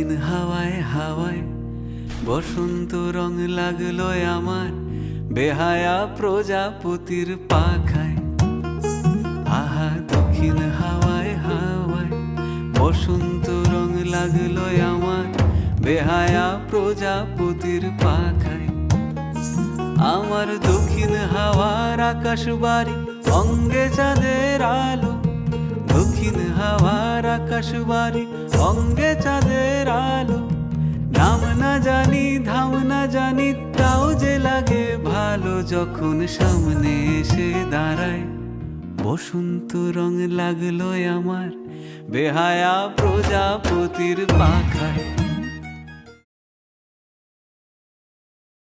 দক্ষিণ হাওয়ায় হাওয়ায় বসন্ত রং লাগলো আমার বেহায়া প্রজাপতির পাখায়। আহা দক্ষিণ হাওয়ায় হাওয়ায় বসন্ত রং লাগলো আমার বেহায়া প্রজাপতির পাখায়। আমার দক্ষিণ হাওয়ার আকাশ বাড়ি অঙ্গে চাঁদের আলো, দক্ষিণ হাওয়ার আকাশ বাড়ি অঙ্গে চাঁদের আলো। নাম না জানি ধাম না জানি তাও যে লাগে ভালো যখন সামনে এসে দাঁড়ায়। বসন্ত রং লাগলো আমার বেহায়া প্রজাপতির পাখায়।